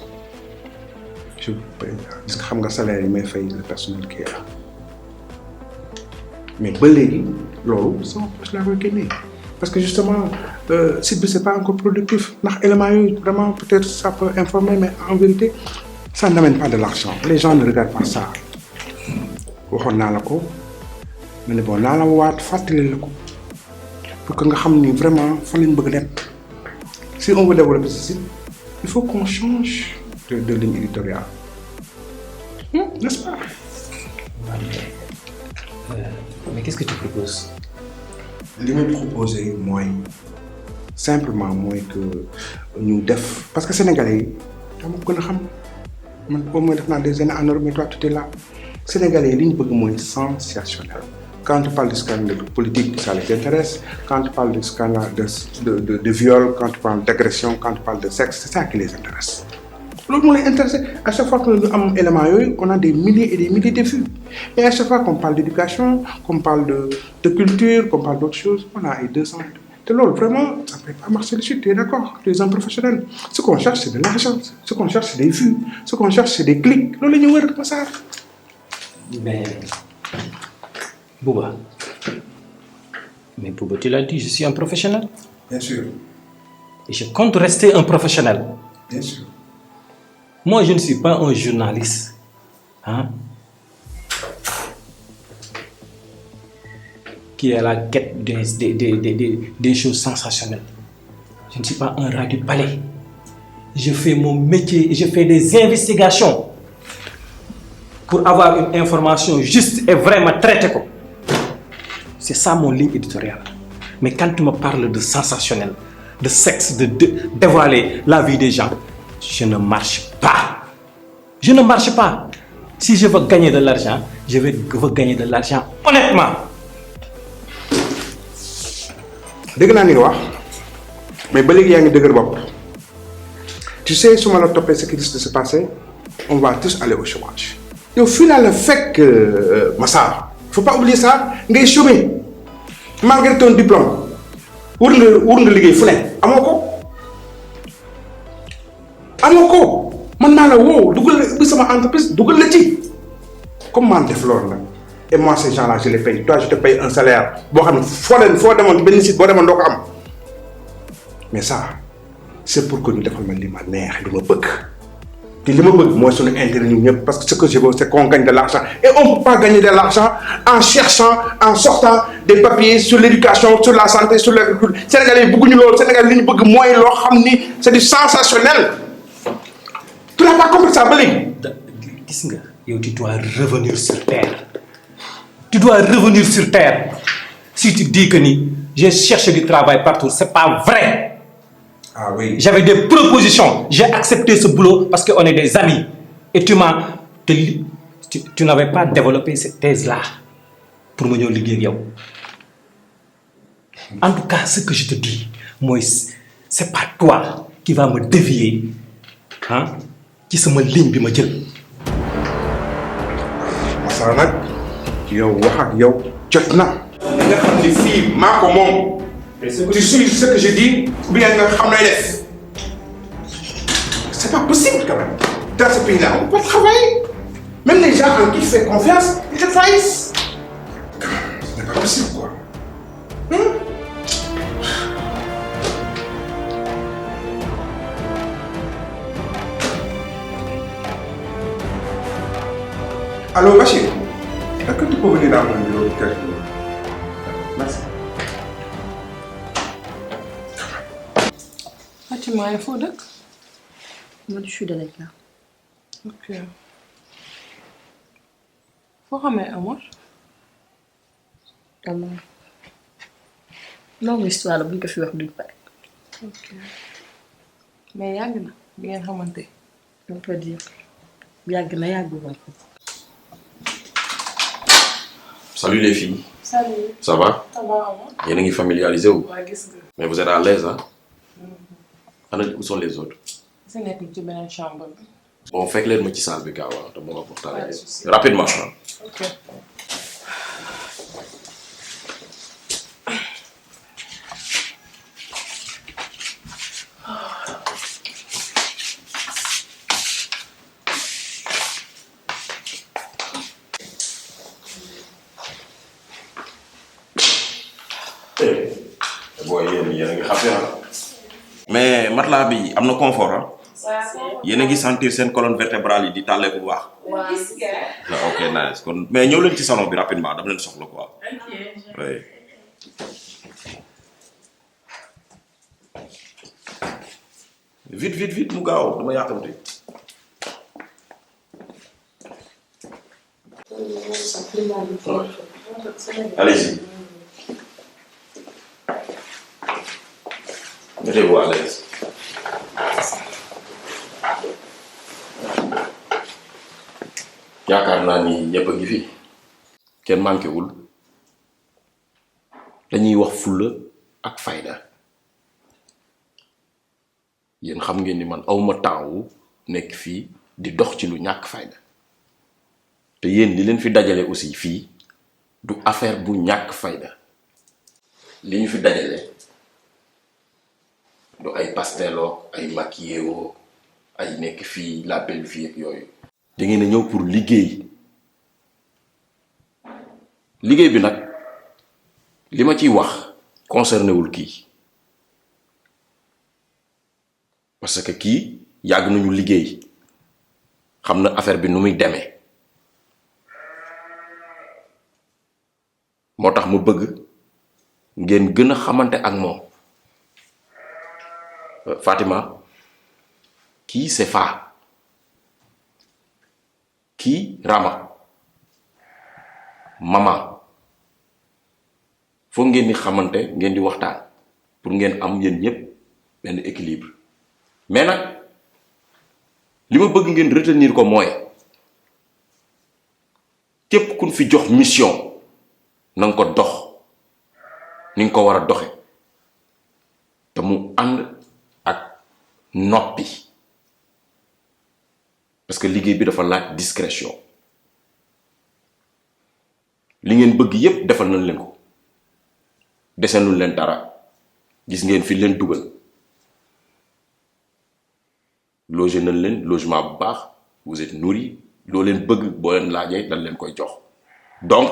Je paye, parce que je sais salaire, il fait le personnel qui est là. Mais l'eau, ça, je l'avais gagné. Parce que justement, site ce n'est pas encore productif. L'élément, vraiment, peut-être ça peut informer, mais en vérité, ça n'amène pas de l'argent. Les gens ne regardent pas ça. Mais bon, là, pour que nous sachions vraiment si on veut développer ce site, il faut qu'on change de ligne éditoriale. N'est-ce pas? Mais qu'est-ce que tu proposes? Ce que je propose, moi, simplement, moi, que nous devons. Parce que les Sénégalais, au moins des années en Europe, mais toi, tu es là. Les Sénégalais, ce qu'ils veulent, c'est sensationnel. Quand tu parles de scandale politique, ça les intéresse. Quand tu parles de scandale de viol, quand tu parles d'agression, quand tu parles de sexe, c'est ça qui les intéresse. L'autre monde est intéressé. À chaque fois que nous avons un élément, on a des milliers et des milliers de vues. Et à chaque fois qu'on parle d'éducation, qu'on parle de culture, qu'on parle d'autres choses, on a 200. De l'autre, vraiment, ça ne peut pas marcher dessus, tu es d'accord? Tu es un professionnel. Ce qu'on cherche, c'est de l'argent. Ce qu'on cherche, c'est des vues. Ce qu'on cherche, c'est des clics. L'autre, nous voit comme ça. Mais Bouba, tu l'as dit, je suis un professionnel. Bien sûr. Et je compte rester un professionnel. Bien sûr. Moi, je ne suis pas un journaliste. Hein, qui est à la quête des choses sensationnelles. Je ne suis pas un rat du palais. Je fais mon métier et je fais des investigations pour avoir une information juste et vraiment traitée. C'est ça mon ligne éditoriale. Mais quand tu me parles de sensationnel, de sexe, de dévoiler la vie des gens, je ne marche pas. Je ne marche pas. Si je veux gagner de l'argent, je veux gagner de l'argent honnêtement. Dégg naa ni nga wax mais ba léegi yaa ngi dëgër bopp tu sais su ma la toppee ce qui risque de se passer on va tous aller au chômage. yow fii laa la fekk Massar faut pas oublier ça ngay chômer malgré ton diplôme wur nga liggéey fu ne amoo ko man maa la woo dugal bi sama entreprise dugal la ci comme man def loolu la. Et moi, ces gens-là, je les paye. Toi, je te paye un salaire. Faut demander ben site, mais ça, c'est pour que nous fassions ce que je veux. Moi, c'est intérêt parce que ce que je veux, c'est qu'on gagne de l'argent. Et on ne peut pas gagner de l'argent en cherchant, en sortant des papiers sur l'éducation, sur la santé, sur l'agriculture. Sénégalais, beaucoup de gens, Sénégalais, beaucoup moins, c'est du sensationnel. Tu n'as pas compris ça, Belé? Tu dois revenir sur terre. Tu dois revenir sur terre. Si tu dis que j'ai cherché du travail partout, c'est pas vrai. Ah oui. J'avais des propositions. J'ai accepté ce boulot parce qu'on est des amis. Et tu n'avais pas développé cette thèse-là pour me dire. En tout cas, ce que je te dis, moi, c'est pas toi qui va me dévier. Hein? Qui se me ligne, me dit. Ça va. Yow wax ak yow jot na nga xam ni fii maa ko moom tu suis ce que je dis ou bien nga xam lay def c'est pas possible quand même dans ce pays là on peut travailler même les gens en qui tu fais confiance ils te trahissent c'est pas possible quoi Allô Bachir. Est-ce que tu peux venir dans mon bureau quelques minutes? Merci. Fatima, il faut donc? Moi, je suis de là. Ok. Faut ramener Amor? Amor. Longue histoire, la bonne que je suis avec lui. ok mais yàgg na bi ngeen xamante on peut dire yàgg na yàggul woon. Salut les filles. Salut. Ça va? Ça va. Yéen a ngi familiarisé wu. waa gis nga. Mais vous êtes à l'aise hein? Où sont les autres? si nekk ci beneen chambre bi. Bon fekk leen ma ci salle bi gaaw te moo waxtaan rapidement. Ok. Booy yéen a ngi xam mais matelas bi am na confort ah. yéen a ngi sentir seen colonne vertébrale yi di tàllee bu baax. ok nice kon mais ñëw leen ci salon bi rapidement dama leen soxla quoi. oui. vite mu gaaw dama yàqamte. Allez-y. Mettez-vous à l'aise. yaakaar naa ni ñëpp a ngi fi kenn manqué wul dañuy wax fulla ak fayda yéen xam ngeen ni man awma temps wu nekk fii di dox ci lu ñàkk fayda te yéen li leen fi dajale aussi fii du affaire bu ñàkk fayda li ñu fi dajale du ay pasteloo ay maquillé ay nekk fii la belle vie ak yooyu da ngeen a ñëw pour liggéey bi nag li ma ciy wax concerné wul kii parce que kii yàgg nañu liggéey xam na affaire bi nu muy demee moo tax ma bëgg ngeen gën a xamante ak moom Fatima kii c'est Fa kii Rama Mama foog ngeen di xamante ngeen di waxtaan pour ngeen am yéen ñëpp benn équilibre mais nag li ma bëgg ngeen retenir ko mooy képp kun fi jox mission na nga ko dox ni nga ko war a doxe te mu ànd ak noppi parce que liggéey bi dafa laaj discrétion li ngeen bëgg yépp defal nañ leen ko desenul leen dara gis ngeen fi leen dugal loger nañ leen logement bu baax vous êtes nourris loo leen bëgg boo leen laajee dañ leen koy jox donc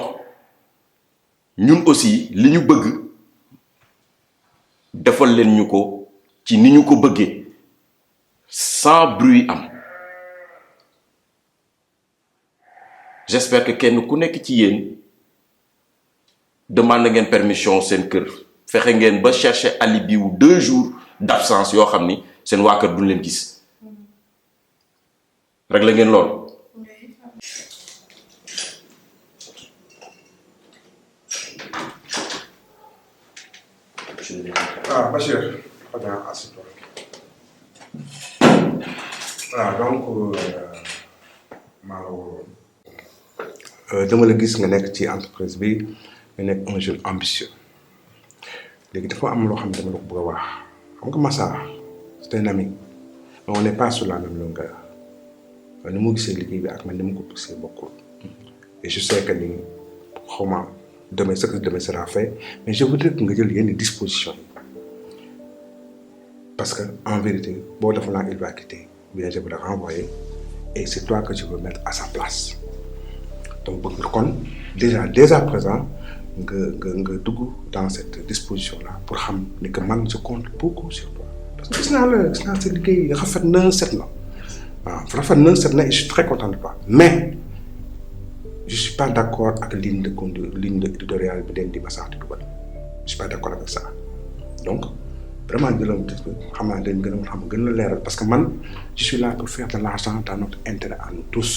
ñun aussi li ñu bëgg defal leen ñu ko ci ni ñu ko bëggee sans bruit am j'espère que kenn ku nekk ci yéen demande ngeen permission seen kër fexe ngeen ba chercher alibi wu 2 jours d'absence yoo xam ni seen waa kër duñ leen gis rek la ngeen lool. Ah, Bachir, assieds-toi. Voilà, donc, dama la gis nga nekk ci entreprise bi nga nekk un jeune ambitieux léegi dafa am loo xam ne dama la ko bëgg a wax xam nga Massa c'est un ami mais on n'est pas sur la même longueur ni mu gisee liggéey bi ak man ni mu ko gisee bokkul et je sais que ni xawma demain ce que demain sera fait mais je voudrais que nga jël yenn dispositions yi parce que en vérité boo defoon naa il va quitter bien je vais le renvoyer et c'est toi que je veux mettre à sa place. Donc bëgg kon déjà dès à présent nga dugg dans cette disposition là pour xam ni que man je compte beaucoup sur toi parce que gis naa sa liggéey rafet na set na waaw rafet na set na et je suis très content de toi mais je suis pas d'accord ak ligne éditoriale bi den di Massa di dugal je suis pas d'accord avec ça donc vraiment jëlam xam naa dañ gën a leeral parce que man je suis là pour faire de l'argent dans notre intérêt à nous tous.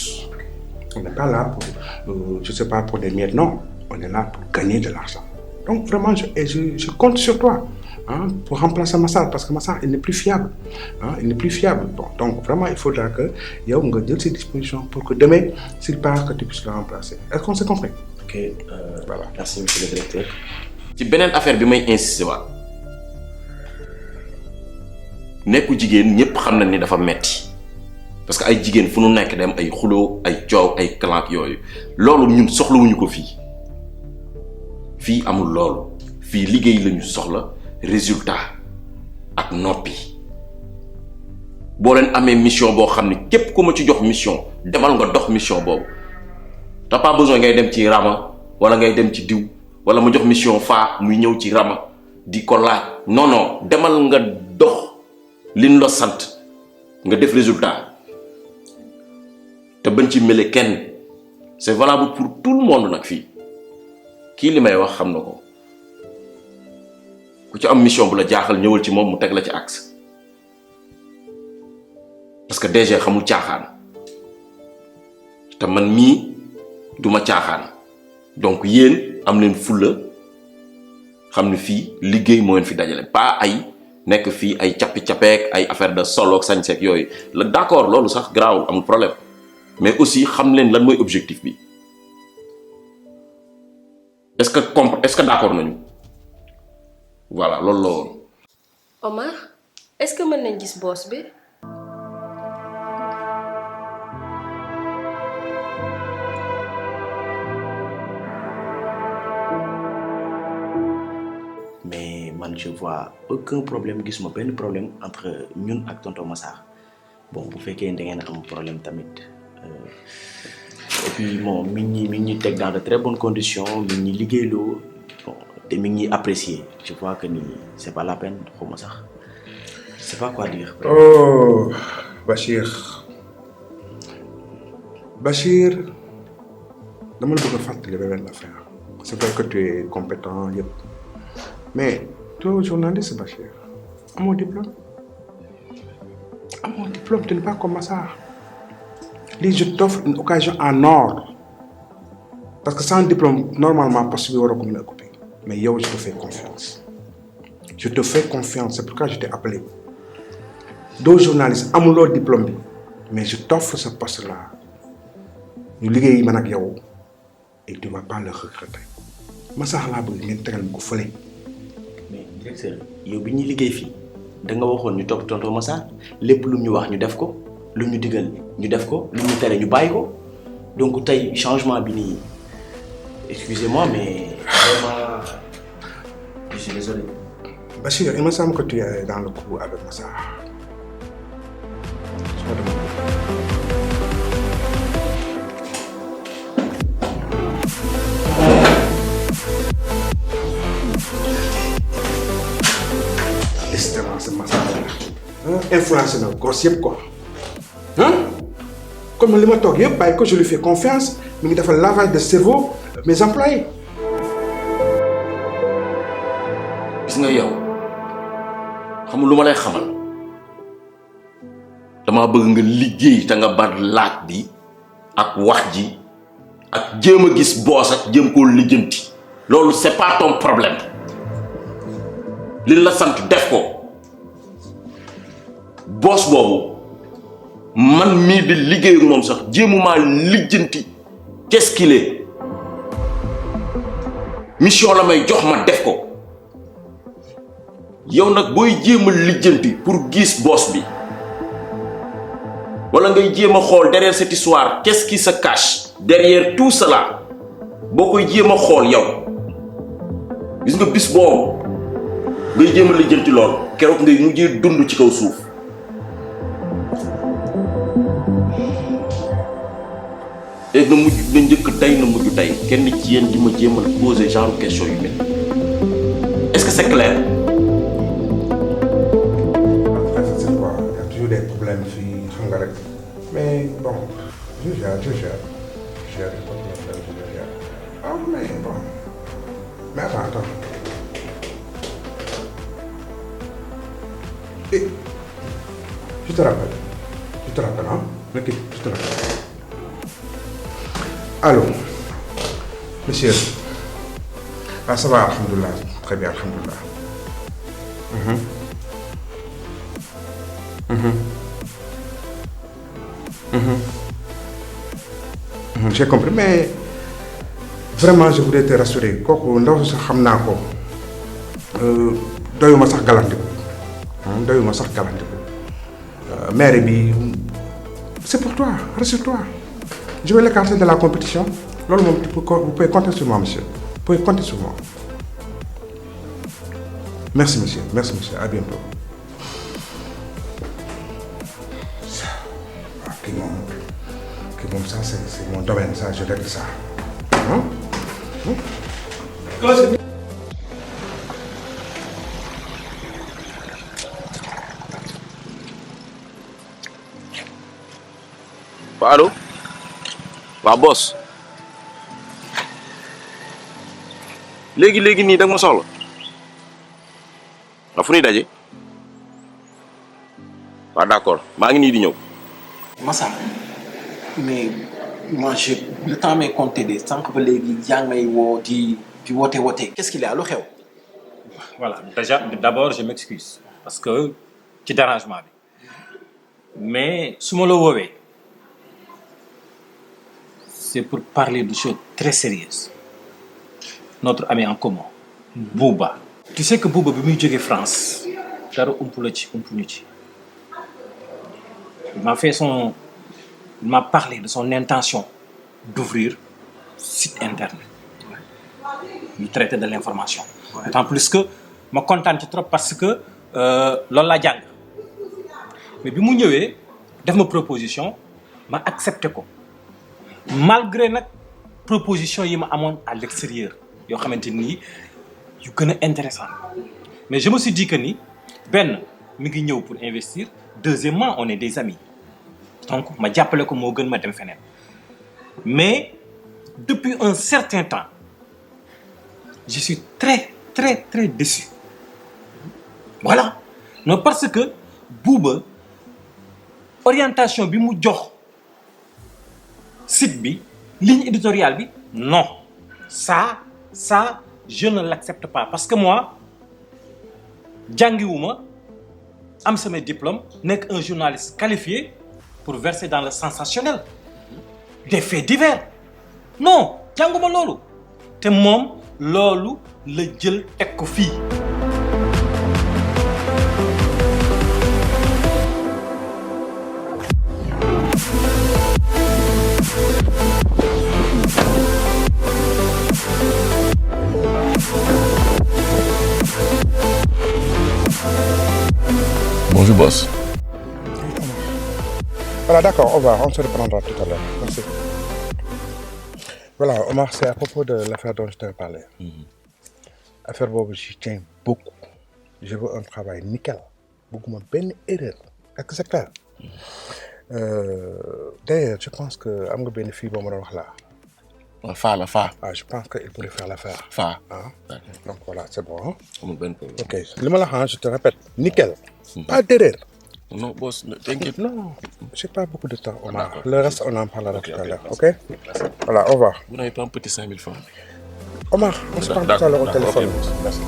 On n'est pas là pour, je sais pas, pour des miettes, non. On est là pour gagner de l'argent. Donc vraiment, je compte sur toi. hein, pour remplacer Massar parce que Massar il n'est plus fiable. Hein, il n'est plus fiable. Bon, donc vraiment il faudra que yow nga jël ces dispositions pour que demain s'il part que tu puisses le remplacer. Est-ce qu'on s'est compris? Ok, voilà. Merci monsieur le directeur. ci beneen affaire bi may insister waat nekku jigéen ñëpp xam nañ ni dafa metti parce que ay jigéen fu nu nekk dem ay xuloo ay coow ay clank yooyu loolu ñun soxlawuñu ko fii amul loolu fii liggéey lañu soxla résultat ak noppi boo leen amee mission boo xam ne képp ku ma ci jox mission demal nga dox mission boobu t'as pas besoin ngay dem ci Rama wala ngay dem ci diw wala ma jox mission faa muy ñëw ci Rama di ko laaj non demal nga dox liñ la sant nga def résultat te bañ ci mele kenn c'est valable pour tout le monde nag fii kii li may wax xam na ko ku ci am mission bu la jaaxal ñëwal ci moom mu teg la ci axe parce que DG xamul caaxaan te man mii duma caaxaan donc yéen am leen fulla xam ne fii liggéey moo leen fi dajale pas ay nekk fii ay cappi-cappeek ay affaire de solo ak sañseek yooyu la d'accord loolu sax garaawul amul problème mais aussi xam leen lan mooy objectif bi est-ce que d'accord nañu voilà loolu la woon. Omar est-ce que mën nañ gis boss bi. mais man je vois aucun problème gisuma benn problème entre ñun ak tonton Massar bon bu fekkee da ngeen am problème tamit et puis bon mi ngi teg dans de très bonnes conditions mi ngi liggéeyloo bon te mi ngi apprécier je vois que ni c'est pas la peine xawma sax je sais pas quoi dire. Oh Bachir dama la bëgg a fàttali benn affaire c'est vrai que tu es compétent yëpp. Mais toi, journaliste, Bachir, à mon diplôme, tu n'es pas comme ça. Je t'offre une occasion en or. Parce que sans diplôme, normalement, possible de me occuper. Mais yo, je te fais confiance. Je te fais confiance, c'est pourquoi je t'ai appelé. D'autres journalistes, à mon diplôme, mais je t'offre ce poste-là. Nous liguons avec yo et tu ne vas pas le regretter. Massar laa bëgg ngeen tegal ma ko fële. mais directeur yow bi ñuy liggéey fii da nga waxoon ñu topp tonton Massar lépp lu ñu wax ñu def ko lu ñu digal ñu def ko lu ñu tere ñu bàyyi ko donc tey changement bi nii excusez-moi mais vraiment je suis désolé. Bachir, il me semble que tu es dans le coup avec Massar. C'est Massar influencé na gosse yëpp quoi comme li ma toog yëpp bàyyi ko je lui fais confiance mi ngi defal lavage de cerveau mes employés. gis nga yow xamul lu ma lay xamal dama bëgg nga liggéey te nga bar laaj bi ak wax ji ak jéem a gis boos ak jéem koo lijjanti loolu c'est pas ton problème li la sant def ko. boss boobu man mii di liggéey ak moom sax jéemuma lijjanti qu'est-ce qu'il est mission la may jox ma def ko yow nag booy jéem a lijjanti pour gis boss bi wala ngay jéem a xool derrière cette histoire qu'est-ce qui se cache derrière tout cela boo koy jéem a xool yow gis nga bis boobu ngay jéem a lijjanti lool keroog ngay mujjee dund ci kaw suuf. et na mujj na njëkk tey na mujj tey kenn ci yéen di ma jéemal poser genre question yu mel est-ce que c'est clair. C'est quoi, il y a toujours des problèmes fii xam nga rek mais bon je gère ah mais bon mais attends et je te rappelle hein mais je te rappelle. Allô, monsieur. Ah, ça va, alhamdoulilah. Très bien, alhamdoulilah. J'ai compris, mais vraiment je voudrais te rassurer kooku ndaw sax xam naa ko doyuma sax galantiku maire bi c'est pour toi, rassure-toi. Je vais l'écarter de la compétition. Loolu moom vous pouvez compter sur moi, monsieur. Vous pouvez compter sur moi. Merci, monsieur. Merci, monsieur. À bientôt. Ça, c'est mon domaine, ça, je règle ça. Allô? Waa boss. léegi nii da nga ma soxla. Nga fu ñuy daje. Waaw d'accord, maa ngi nii di ñëw. Massa, mais moi le temps m'est compté de sànq ba léegi yaa ngi may woo di woote. Qu'est-ce qu'il y a lu xew? Voilà, déjà d'abord je m'excuse parce que ci dérangement bi mais su ma la woowee c'est pour parler de choses très sérieuses. Notre ami en commun, Bouba. Tu sais que Bouba bi muy jógee France dara umpuñu ci. Il m'a parlé de son intention d'ouvrir site internet. Il traitait de l'information. D'autant plus que je suis content trop parce que loolu laa jàng. Mais bi mu ñëwee def ma proposition ma accepté ko. Malgré nag proposition yi ma amoon à l'extérieur yoo xamante ni yu gën a intéressant. Mais je me suis dit que ni benn mi ngi ñëw pour investir. Deuxièmement, on est des amis. Donc, ma jàppale ko moo gën ma dem feneen. Mais depuis un certain temps, je suis très déçu. Voilà. Non, parce que Bouba, orientation bi mu jox site bi, ligne éditoriale bi, non. Ça, je ne l'accepte pas. Parce que moi, jàngiwuma am sama diplôme nekk un journaliste qualifié pour verser dans le sensationnel des faits divers non jànguma loolu te moom loolu la jël teg ko fii. Bonjour boss. Voilà, d'accord, on se reprendra tout à l'heure. Merci. Voilà, Omar, c'est à propos de l'affaire dont je t'avais parlé. Affaire boobu, j'y tiens beaucoup. Je veux un travail nickel. Beaucoup benn erreur. Est-ce que c'est clair? D'ailleurs, je pense que am nga benn fille boo ma doon wax là. Fa. Ah, je pense qu'il pourrait faire l'affaire. Fa. Ah. Donc voilà, c'est bon. Hein? Ok. Li ma la wax, je te répète, nickel. Pas d'erreur. Non, boss, t'inquiète. Non, j'ai pas beaucoup de temps, Omar. Le reste, on en parlera tout à l'heure, ok? Voilà, au revoir. Vous n'avez pas un petit 5000 francs? Omar, on se parle tout à l'heure au téléphone. Merci.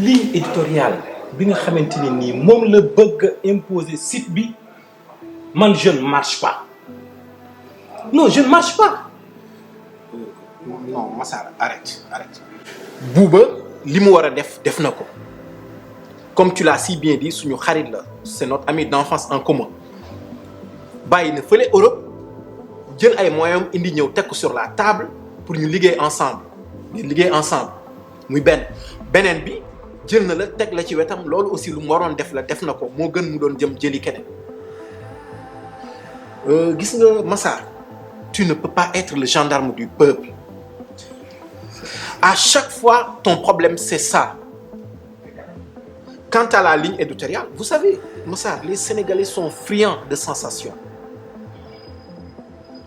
Ligne éditoriale bi nga xamante ne nii moom la bëgg a imposer site bi man je ne marche pas non je ne marche pas. Non Massara arrête. Bouba li mu war a def na ko comme tu l'as si bien dit suñu xarit la c'est notre ami d'enfance en commun bàyyi na fële Europe jël ay moyens indi ñëw teg ko sur la table pour ñu liggéey ensemble muy beneen bi jël na la teg la ci wetam loolu aussi lu mu waroon def na ko moo gën mu doon jëm jëli keneen gis nga Massar tu ne peux pas être le gendarme du peuple à chaque fois ton problème c'est ça. Quant à la ligne éditoriale vous savez Massar les Sénégalais sont friands de sensations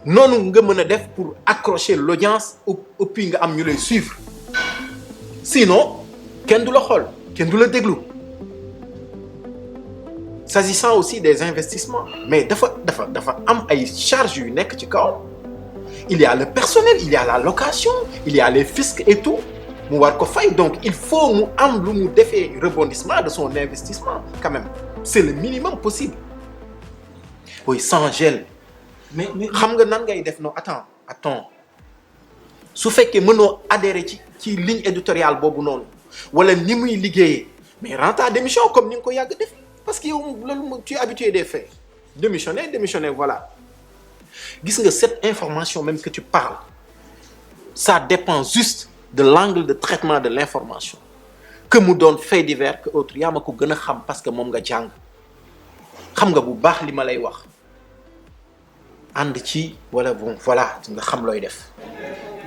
noonu nga mën a def pour accrocher l'audience et puis nga am ñu lay suivre sinon kenn du la xool kenn du la déglu s'agissant aussi des investissements mais dafa am ay charges yu nekk ci kaw. Il y a le personnel, il y a la location, il y a les fiscs et tout. Mu war ko fay donc il faut mu am lu mu defee rebondissement de son investissement quand même. C'est le minimum possible. Oui, sans gel. Mais xam nga nan ngay def non attends. Su fekkee mënoo adhérer ci ligne éditoriale boobu noonu wala ni muy liggéeyee mais rends ta démission comme ni nga ko yàgg def parce que yow loolu tu es habitué des faits. Démissionner voilà. Gis nga cette information même que tu parles ça dépend juste de l'angle de traitement de l'information que mu doon fait divers que autre yaa ma ko gën a xam parce que moom nga jàng xam nga bu baax li ma lay wax ànd ci wala bon voilà nga xam looy def.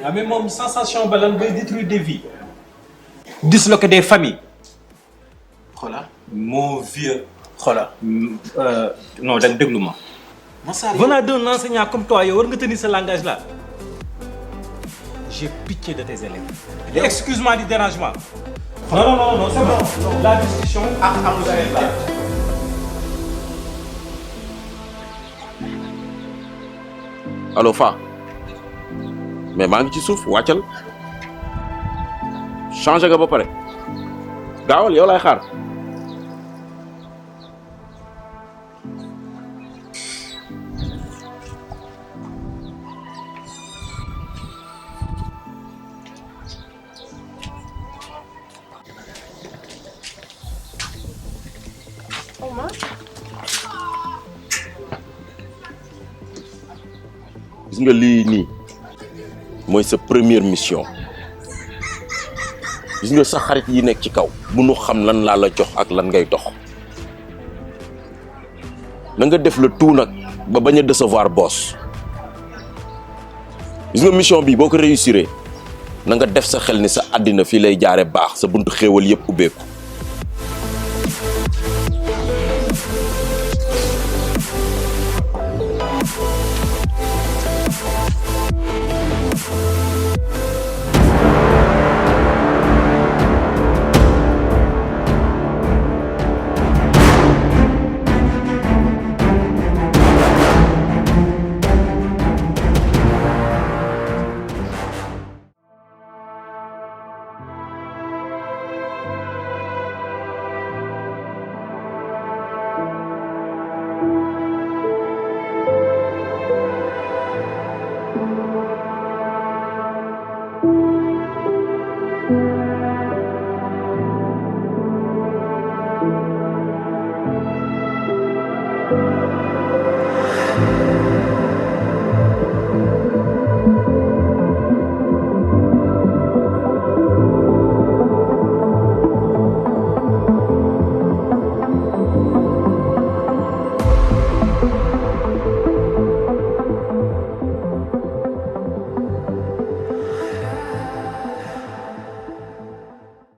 waaw mais moom sensation ba lan bay détruire des vies disloquer des familles. Xoolal mon vieux. Xoolal non da déglu ma. Venant d'un enseignant comme toi, yow war nga tenir ce langage là. J'ai pitié de tes élèves. Et excuse-moi du dérangement. Non, c'est bon. La discussion vous allez là. Allo Fa mais maa ngi ci suuf wàccal changé nga ba pare gaawal yow lay xaar. gis nga lii nii mooy sa première mission gis nga sa xarit yi nekk ci kaw bu nu xam lan laa la jox ak lan ngay dox na nga def le tout nag ba bañ a décevoir boss gis nga mission bi boo ko réussiré na nga def sa xel ni sa àddina fii lay jaare baax sa buntu xéewal yëpp ubbeeku